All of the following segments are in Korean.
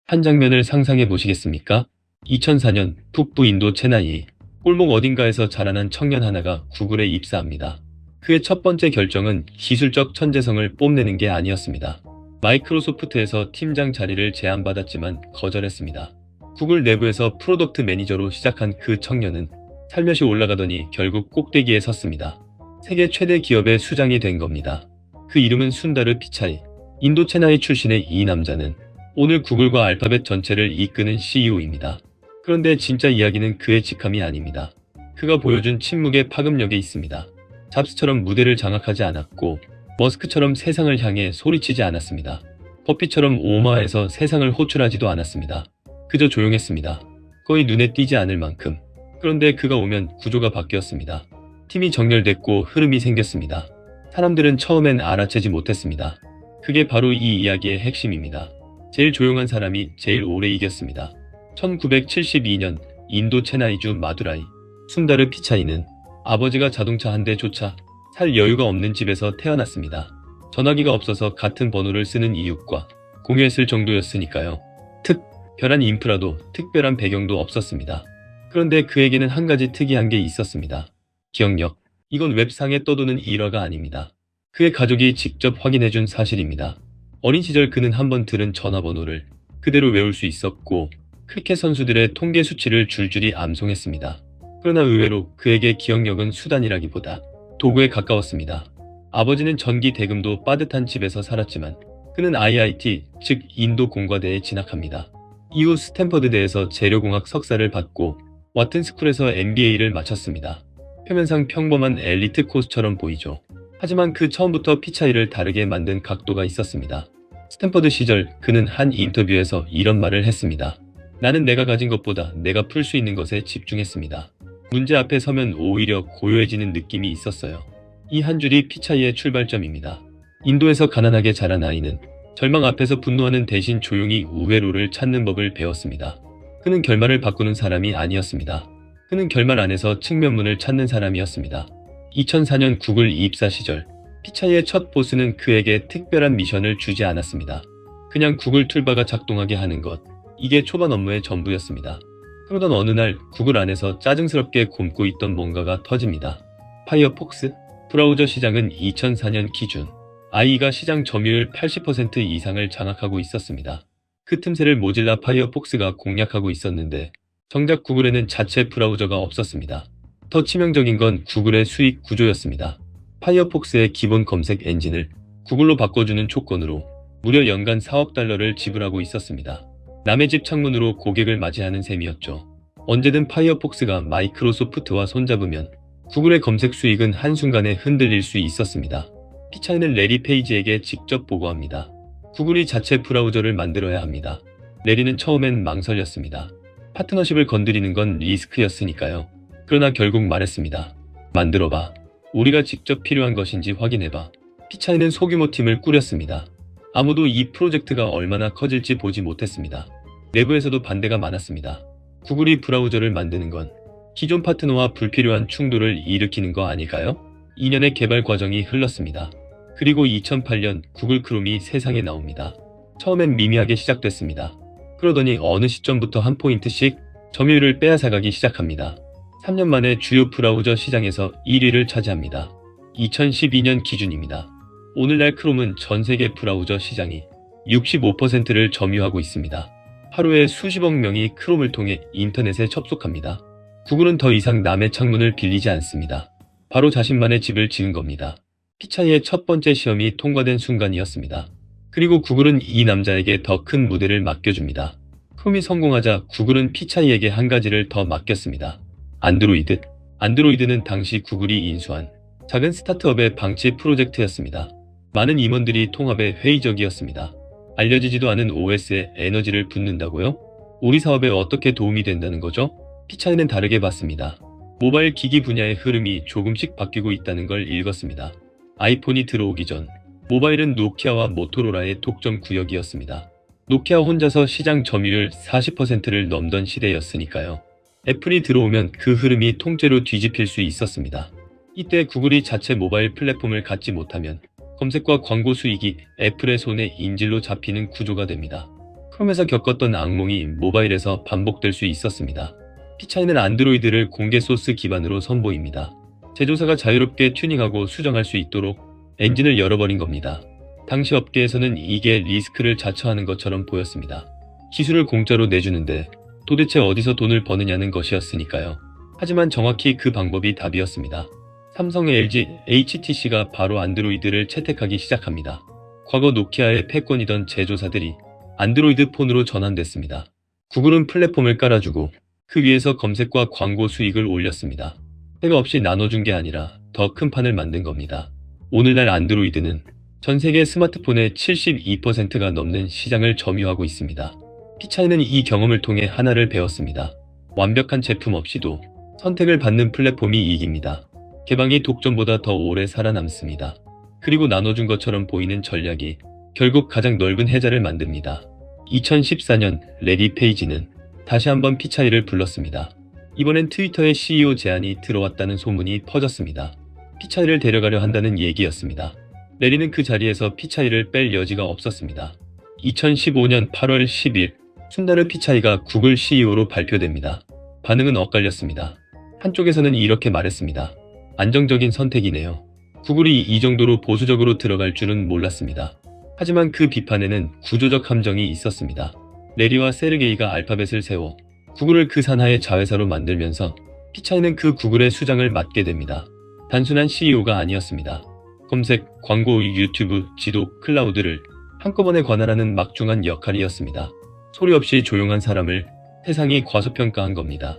한 장면을 상상해 보시겠습니까? 2004년 북부 인도 체나이 골목 어딘가에서 자라난 청년 하나가 구글에 입사합니다. 그의 첫 번째 결정은 기술적 천재성을 뽐내는 게 아니었습니다. 마이크로소프트에서 팀장 자리를 제안받았지만 거절했습니다. 구글 내부에서 프로덕트 매니저로 시작한 그 청년은 살며시 올라가더니 결국 꼭대기에 섰습니다. 세계 최대 기업의 수장이 된 겁니다. 그 이름은 순다르 피차이. 인도 체나이 출신의 이 남자는 오늘 구글과 알파벳 전체를 이끄는 CEO입니다. 그런데 진짜 이야기는 그의 직함이 아닙니다. 그가 보여준 침묵의 파급력에 있습니다. 잡스처럼 무대를 장악하지 않았고 머스크처럼 세상을 향해 소리치지 않았습니다. 버핏처럼 오마에서 세상을 호출하지도 않았습니다. 그저 조용했습니다. 거의 눈에 띄지 않을 만큼. 그런데 그가 오면 구조가 바뀌었습니다. 팀이 정렬됐고 흐름이 생겼습니다. 사람들은 처음엔 알아채지 못했습니다. 그게 바로 이 이야기의 핵심입니다. 제일 조용한 사람이 제일 오래 이겼습니다. 1972년 인도 체나이주 마두라이 순다르 피차이는 아버지가 자동차 한 대 조차 살 여유가 없는 집에서 태어났습니다. 전화기가 없어서 같은 번호를 쓰는 이웃과 공유했을 정도였으니까요. 특별한 인프라도 특별한 배경도 없었습니다. 그런데 그에게는 한 가지 특이한 게 있었습니다. 기억력. 이건 웹상에 떠도는 일화가 아닙니다. 그의 가족이 직접 확인해준 사실입니다. 어린 시절 그는 한번 들은 전화번호를 그대로 외울 수 있었고 크리켓 선수들의 통계 수치를 줄줄이 암송했습니다. 그러나 의외로 그에게 기억력은 수단이라기보다 도구에 가까웠습니다. 아버지는 전기 대금도 빠듯한 집에서 살았지만 그는 IIT, 즉 인도 공과대에 진학합니다. 이후 스탠퍼드대에서 재료공학 석사를 받고 와튼스쿨에서 MBA를 마쳤습니다. 표면상 평범한 엘리트 코스처럼 보이죠. 하지만 그 처음부터 피차이를 다르게 만든 각도가 있었습니다. 스탠퍼드 시절 그는 한 인터뷰에서 이런 말을 했습니다. 나는 내가 가진 것보다 내가 풀 수 있는 것에 집중했습니다. 문제 앞에 서면 오히려 고요해지는 느낌이 있었어요. 이 한 줄이 피차이의 출발점입니다. 인도에서 가난하게 자란 아이는 절망 앞에서 분노하는 대신 조용히 우회로를 찾는 법을 배웠습니다. 그는 결말을 바꾸는 사람이 아니었습니다. 그는 결말 안에서 측면문을 찾는 사람이었습니다. 2004년 구글 입사 시절 피차이의 첫 보스는 그에게 특별한 미션을 주지 않았습니다. 그냥 구글 툴바가 작동하게 하는 것. 이게 초반 업무의 전부였습니다. 그러던 어느 날 구글 안에서 짜증스럽게 곪고 있던 뭔가가 터집니다. 파이어폭스? 브라우저 시장은 2004년 기준 IE가 시장 점유율 80% 이상을 장악하고 있었습니다. 그 틈새를 모질라 파이어폭스가 공략하고 있었는데 정작 구글에는 자체 브라우저가 없었습니다. 더 치명적인 건 구글의 수익 구조였습니다. 파이어폭스의 기본 검색 엔진을 구글로 바꿔주는 조건으로 무려 연간 4억 달러를 지불하고 있었습니다. 남의 집 창문으로 고객을 맞이하는 셈이었죠. 언제든 파이어폭스가 마이크로소프트와 손잡으면 구글의 검색 수익은 한순간에 흔들릴 수 있었습니다. 피차이는 레리 페이지에게 직접 보고합니다. 구글이 자체 브라우저를 만들어야 합니다. 레리는 처음엔 망설였습니다. 파트너십을 건드리는 건 리스크였으니까요. 그러나 결국 말했습니다. 만들어봐. 우리가 직접 필요한 것인지 확인해봐. 피차이는 소규모 팀을 꾸렸습니다. 아무도 이 프로젝트가 얼마나 커질지 보지 못했습니다. 내부에서도 반대가 많았습니다. 구글이 브라우저를 만드는 건 기존 파트너와 불필요한 충돌을 일으키는 거 아닐까요? 2년의 개발 과정이 흘렀습니다. 그리고 2008년 구글 크롬이 세상에 나옵니다. 처음엔 미미하게 시작됐습니다. 그러더니 어느 시점부터 한 포인트씩 점유율을 빼앗아가기 시작합니다. 3년 만에 주요 브라우저 시장에서 1위를 차지합니다. 2012년 기준입니다. 오늘날 크롬은 전 세계 브라우저 시장이 65%를 점유하고 있습니다. 하루에 수십억 명이 크롬을 통해 인터넷에 접속합니다. 구글은 더 이상 남의 창문을 빌리지 않습니다. 바로 자신만의 집을 지은 겁니다. 피차이의 첫 번째 시험이 통과된 순간이었습니다. 그리고 구글은 이 남자에게 더 큰 무대를 맡겨줍니다. 크롬이 성공하자 구글은 피차이에게 한 가지를 더 맡겼습니다. 안드로이드. 안드로이드는 당시 구글이 인수한 작은 스타트업의 방치 프로젝트였습니다. 많은 임원들이 통합에 회의적이었습니다. 알려지지도 않은 OS에 에너지를 붓는다고요? 우리 사업에 어떻게 도움이 된다는 거죠? 피차이는 다르게 봤습니다. 모바일 기기 분야의 흐름이 조금씩 바뀌고 있다는 걸 읽었습니다. 아이폰이 들어오기 전 모바일은 노키아와 모토로라의 독점 구역이었습니다. 노키아 혼자서 시장 점유율 40%를 넘던 시대였으니까요. 애플이 들어오면 그 흐름이 통째로 뒤집힐 수 있었습니다. 이때 구글이 자체 모바일 플랫폼을 갖지 못하면 검색과 광고 수익이 애플의 손에 인질로 잡히는 구조가 됩니다. 크롬에서 겪었던 악몽이 모바일에서 반복될 수 있었습니다. 피차이는 안드로이드를 공개 소스 기반으로 선보입니다. 제조사가 자유롭게 튜닝하고 수정할 수 있도록 엔진을 열어버린 겁니다. 당시 업계에서는 이게 리스크를 자처하는 것처럼 보였습니다. 기술을 공짜로 내주는데 도대체 어디서 돈을 버느냐는 것이었으니까요. 하지만 정확히 그 방법이 답이었습니다. 삼성, LG, HTC가 바로 안드로이드를 채택하기 시작합니다. 과거 노키아의 패권이던 제조사들이 안드로이드 폰으로 전환됐습니다. 구글은 플랫폼을 깔아주고 그 위에서 검색과 광고 수익을 올렸습니다. 때가 없이 나눠준 게 아니라 더 큰 판을 만든 겁니다. 오늘날 안드로이드는 전 세계 스마트폰의 72%가 넘는 시장을 점유하고 있습니다. 피차이는 이 경험을 통해 하나를 배웠습니다. 완벽한 제품 없이도 선택을 받는 플랫폼이 이깁니다. 개방이 독점보다 더 오래 살아남습니다. 그리고 나눠준 것처럼 보이는 전략이 결국 가장 넓은 해자를 만듭니다. 2014년 레리 페이지는 다시 한번 피차이를 불렀습니다. 이번엔 트위터의 CEO 제안이 들어왔다는 소문이 퍼졌습니다. 피차이를 데려가려 한다는 얘기였습니다. 레리는 그 자리에서 피차이를 뺄 여지가 없었습니다. 2015년 8월 10일 순다르 피차이가 구글 CEO로 발표됩니다. 반응은 엇갈렸습니다. 한쪽에서는 이렇게 말했습니다. 안정적인 선택이네요. 구글이 이 정도로 보수적으로 들어갈 줄은 몰랐습니다. 하지만 그 비판에는 구조적 함정이 있었습니다. 레리와 세르게이가 알파벳을 세워 구글을 그 산하의 자회사로 만들면서 피차이는 그 구글의 수장을 맡게 됩니다. 단순한 CEO가 아니었습니다. 검색, 광고, 유튜브, 지도, 클라우드를 한꺼번에 관할하는 막중한 역할이었습니다. 소리 없이 조용한 사람을 세상이 과소평가한 겁니다.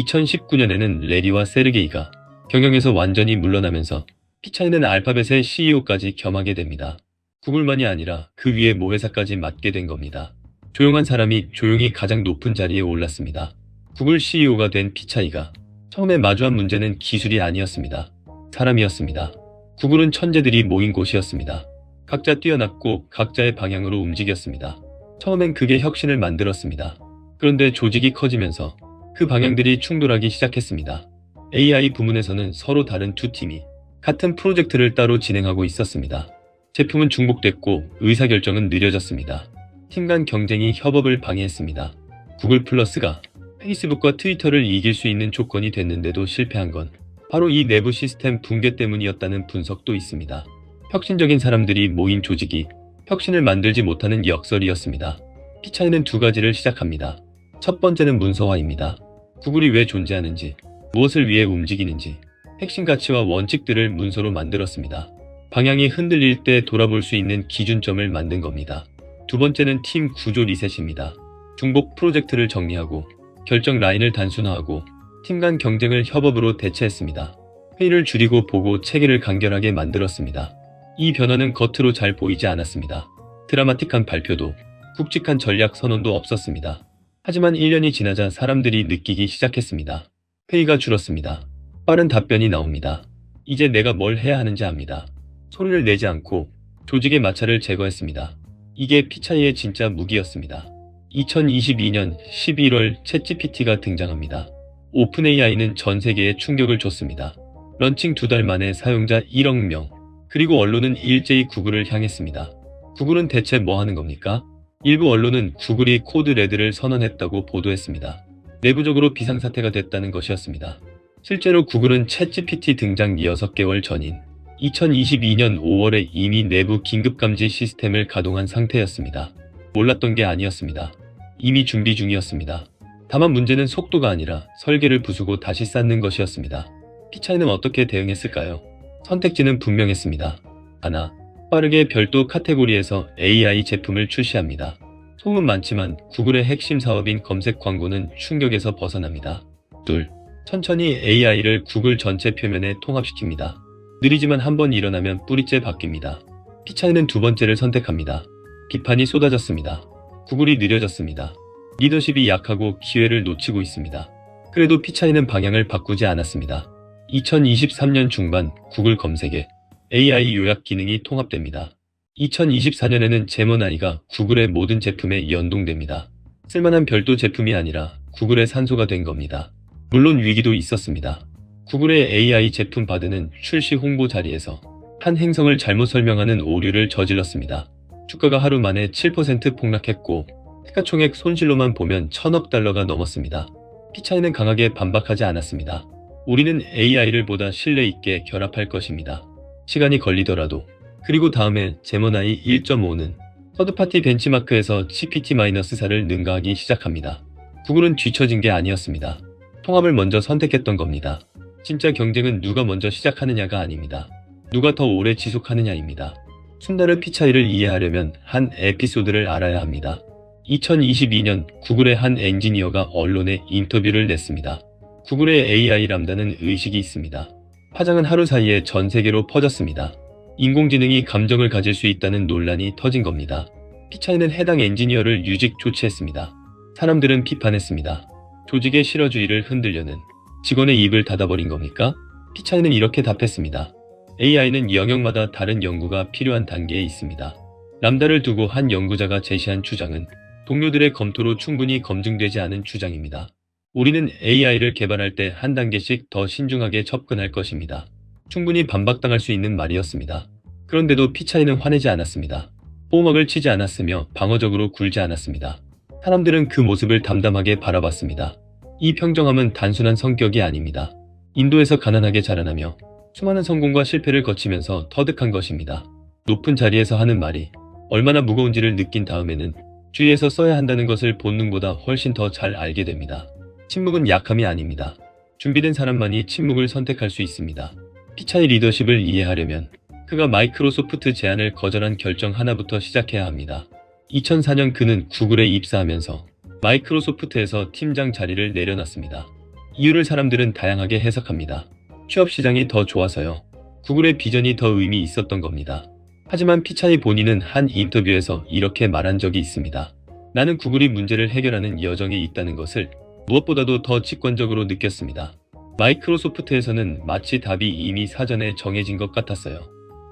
2019년에는 레리와 세르게이가 경영에서 완전히 물러나면서 피차이는 알파벳의 CEO까지 겸하게 됩니다. 구글만이 아니라 그 위에 모회사까지 맡게 된 겁니다. 조용한 사람이 조용히 가장 높은 자리에 올랐습니다. 구글 CEO가 된 피차이가 처음에 마주한 문제는 기술이 아니었습니다. 사람이었습니다. 구글은 천재들이 모인 곳이었습니다. 각자 뛰어났고 각자의 방향으로 움직였습니다. 처음엔 그게 혁신을 만들었습니다. 그런데 조직이 커지면서 그 방향들이 충돌하기 시작했습니다. AI 부문에서는 서로 다른 두 팀이 같은 프로젝트를 따로 진행하고 있었습니다. 제품은 중복됐고 의사결정은 느려졌습니다. 팀 간 경쟁이 협업을 방해했습니다. 구글 플러스가 페이스북과 트위터를 이길 수 있는 조건이 됐는데도 실패한 건 바로 이 내부 시스템 붕괴 때문이었다는 분석도 있습니다. 혁신적인 사람들이 모인 조직이 혁신을 만들지 못하는 역설이었습니다. 피차이는 두 가지를 시작합니다. 첫 번째는 문서화입니다. 구글이 왜 존재하는지, 무엇을 위해 움직이는지, 핵심 가치와 원칙들을 문서로 만들었습니다. 방향이 흔들릴 때 돌아볼 수 있는 기준점을 만든 겁니다. 두 번째는 팀 구조 리셋입니다. 중복 프로젝트를 정리하고 결정 라인을 단순화하고 팀 간 경쟁을 협업으로 대체했습니다. 회의를 줄이고 보고 체계를 간결하게 만들었습니다. 이 변화는 겉으로 잘 보이지 않았습니다. 드라마틱한 발표도 굵직한 전략 선언도 없었습니다. 하지만 1년이 지나자 사람들이 느끼기 시작했습니다. 회의가 줄었습니다. 빠른 답변이 나옵니다. 이제 내가 뭘 해야 하는지 압니다. 소리를 내지 않고 조직의 마찰을 제거했습니다. 이게 피차이의 진짜 무기였습니다. 2022년 11월 챗GPT가 등장합니다. 오픈 AI는 전 세계에 충격을 줬습니다. 런칭 2달 만에 사용자 1억 명, 그리고 언론은 일제히 구글을 향했습니다. 구글은 대체 뭐 하는 겁니까? 일부 언론은 구글이 코드 레드를 선언했다고 보도했습니다. 내부적으로 비상사태가 됐다는 것이었습니다. 실제로 구글은 챗GPT 등장 6개월 전인 2022년 5월에 이미 내부 긴급감지 시스템을 가동한 상태였습니다. 몰랐던 게 아니었습니다. 이미 준비 중이었습니다. 다만 문제는 속도가 아니라 설계를 부수고 다시 쌓는 것이었습니다. 피차이는 어떻게 대응했을까요? 선택지는 분명했습니다. 하나, 빠르게 별도 카테고리에서 AI 제품을 출시합니다. 소문 많지만 구글의 핵심 사업인 검색 광고는 충격에서 벗어납니다. 둘, 천천히 AI를 구글 전체 표면에 통합시킵니다. 느리지만 한번 일어나면 뿌리째 바뀝니다. 피차이는 두 번째를 선택합니다. 비판이 쏟아졌습니다. 구글이 느려졌습니다. 리더십이 약하고 기회를 놓치고 있습니다. 그래도 피차이는 방향을 바꾸지 않았습니다. 2023년 중반 구글 검색에 AI 요약 기능이 통합됩니다. 2024년에는 제모나이가 구글의 모든 제품에 연동됩니다. 쓸만한 별도 제품이 아니라 구글의 산소가 된 겁니다. 물론 위기도 있었습니다. 구글의 AI 제품 바드는 출시 홍보 자리에서 한 행성을 잘못 설명하는 오류를 저질렀습니다. 주가가 하루 만에 7% 폭락했고 시가총액 손실로만 보면 1000억 달러가 넘었습니다. 피차이는 강하게 반박하지 않았습니다. 우리는 AI를 보다 신뢰 있게 결합할 것입니다. 시간이 걸리더라도. 그리고 다음에 제모나이 1.5는 서드파티 벤치마크에서 GPT-4를 능가하기 시작합니다. 구글은 뒤처진 게 아니었습니다. 통합을 먼저 선택했던 겁니다. 진짜 경쟁은 누가 먼저 시작하느냐가 아닙니다. 누가 더 오래 지속하느냐입니다. 순다르 피차이를 이해하려면 한 에피소드를 알아야 합니다. 2022년 구글의 한 엔지니어가 언론에 인터뷰를 냈습니다. 구글의 AI 람다는 의식이 있습니다. 파장은 하루 사이에 전 세계로 퍼졌습니다. 인공지능이 감정을 가질 수 있다는 논란이 터진 겁니다. 피차이는 해당 엔지니어를 유직 조치했습니다. 사람들은 비판했습니다. 조직의 실어주의를 흔들려는 직원의 입을 닫아버린 겁니까? 피차이는 이렇게 답했습니다. AI는 영역마다 다른 연구가 필요한 단계에 있습니다. 람다를 두고 한 연구자가 제시한 주장은 동료들의 검토로 충분히 검증되지 않은 주장입니다. 우리는 AI를 개발할 때 한 단계씩 더 신중하게 접근할 것입니다. 충분히 반박당할 수 있는 말이었습니다. 그런데도 피차이는 화내지 않았습니다. 보호막을 치지 않았으며 방어적으로 굴지 않았습니다. 사람들은 그 모습을 담담하게 바라봤습니다. 이 평정함은 단순한 성격이 아닙니다. 인도에서 가난하게 자라나며 수많은 성공과 실패를 거치면서 터득한 것입니다. 높은 자리에서 하는 말이 얼마나 무거운지를 느낀 다음에는 주위에서 써야 한다는 것을 본능보다 훨씬 더 잘 알게 됩니다. 침묵은 약함이 아닙니다. 준비된 사람만이 침묵을 선택할 수 있습니다. 피차이 리더십을 이해하려면 그가 마이크로소프트 제안을 거절한 결정 하나부터 시작해야 합니다. 2004년 그는 구글에 입사하면서 마이크로소프트에서 팀장 자리를 내려놨습니다. 이유를 사람들은 다양하게 해석합니다. 취업 시장이 더 좋아서요. 구글의 비전이 더 의미 있었던 겁니다. 하지만 피차이 본인은 한 인터뷰에서 이렇게 말한 적이 있습니다. 나는 구글이 문제를 해결하는 여정에 있다는 것을 무엇보다도 더 직관적으로 느꼈습니다. 마이크로소프트에서는 마치 답이 이미 사전에 정해진 것 같았어요.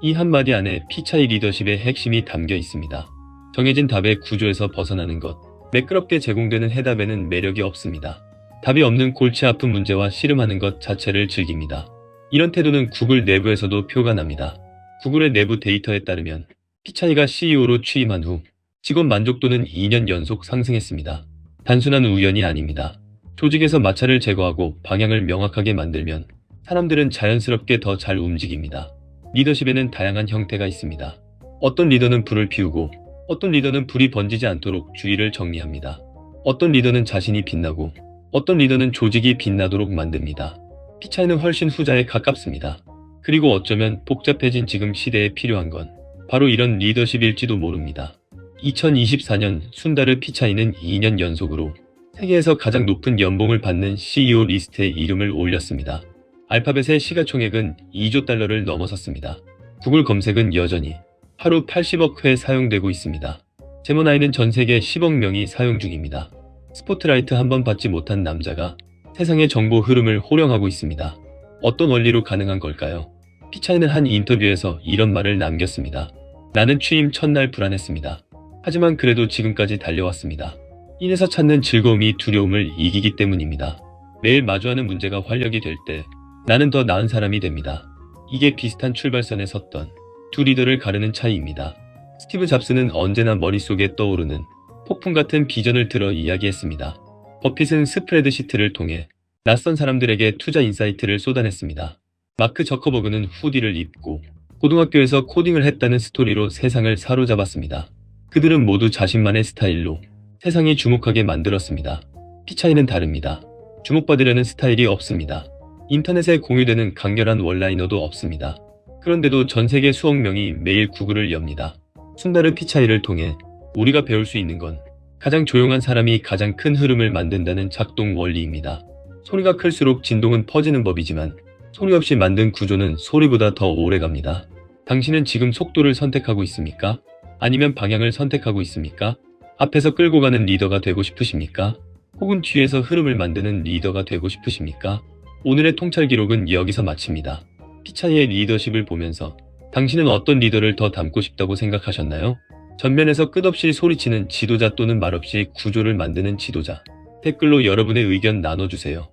이 한마디 안에 피차이 리더십의 핵심이 담겨 있습니다. 정해진 답의 구조에서 벗어나는 것, 매끄럽게 제공되는 해답에는 매력이 없습니다. 답이 없는 골치 아픈 문제와 씨름하는 것 자체를 즐깁니다. 이런 태도는 구글 내부에서도 표가 납니다. 구글의 내부 데이터에 따르면 피차이가 CEO로 취임한 후 직원 만족도는 2년 연속 상승했습니다. 단순한 우연이 아닙니다. 조직에서 마찰을 제거하고 방향을 명확하게 만들면 사람들은 자연스럽게 더 잘 움직입니다. 리더십에는 다양한 형태가 있습니다. 어떤 리더는 불을 피우고 어떤 리더는 불이 번지지 않도록 주의를 정리합니다. 어떤 리더는 자신이 빛나고 어떤 리더는 조직이 빛나도록 만듭니다. 피차이는 훨씬 후자에 가깝습니다. 그리고 어쩌면 복잡해진 지금 시대에 필요한 건 바로 이런 리더십일지도 모릅니다. 2024년 순다르 피차이는 2년 연속으로 세계에서 가장 높은 연봉을 받는 CEO 리스트에 이름을 올렸습니다. 알파벳의 시가총액은 2조 달러를 넘어섰습니다. 구글 검색은 여전히 하루 80억 회 사용되고 있습니다. 제모나이는 전 세계 10억 명이 사용 중입니다. 스포트라이트 한 번 받지 못한 남자가 세상의 정보 흐름을 호령하고 있습니다. 어떤 원리로 가능한 걸까요? 피차이는 한 인터뷰에서 이런 말을 남겼습니다. 나는 취임 첫날 불안했습니다. 하지만 그래도 지금까지 달려왔습니다. 인에서 찾는 즐거움이 두려움을 이기기 때문입니다. 매일 마주하는 문제가 활력이 될 때 나는 더 나은 사람이 됩니다. 이게 비슷한 출발선에 섰던 두 리더를 가르는 차이입니다. 스티브 잡스는 언제나 머릿속에 떠오르는 폭풍 같은 비전을 들어 이야기했습니다. 버핏은 스프레드시트를 통해 낯선 사람들에게 투자 인사이트를 쏟아냈습니다. 마크 저커버그는 후디를 입고 고등학교에서 코딩을 했다는 스토리로 세상을 사로잡았습니다. 그들은 모두 자신만의 스타일로 세상이 주목하게 만들었습니다. 피차이는 다릅니다. 주목받으려는 스타일이 없습니다. 인터넷에 공유되는 강렬한 원라이너도 없습니다. 그런데도 전 세계 수억 명이 매일 구글을 엽니다. 순다르 피차이를 통해 우리가 배울 수 있는 건 가장 조용한 사람이 가장 큰 흐름을 만든다는 작동 원리입니다. 소리가 클수록 진동은 퍼지는 법이지만 소리 없이 만든 구조는 소리보다 더 오래갑니다. 당신은 지금 속도를 선택하고 있습니까? 아니면 방향을 선택하고 있습니까? 앞에서 끌고 가는 리더가 되고 싶으십니까? 혹은 뒤에서 흐름을 만드는 리더가 되고 싶으십니까? 오늘의 통찰 기록은 여기서 마칩니다. 피차이의 리더십을 보면서 당신은 어떤 리더를 더 닮고 싶다고 생각하셨나요? 전면에서 끝없이 소리치는 지도자 또는 말없이 구조를 만드는 지도자. 댓글로 여러분의 의견 나눠주세요.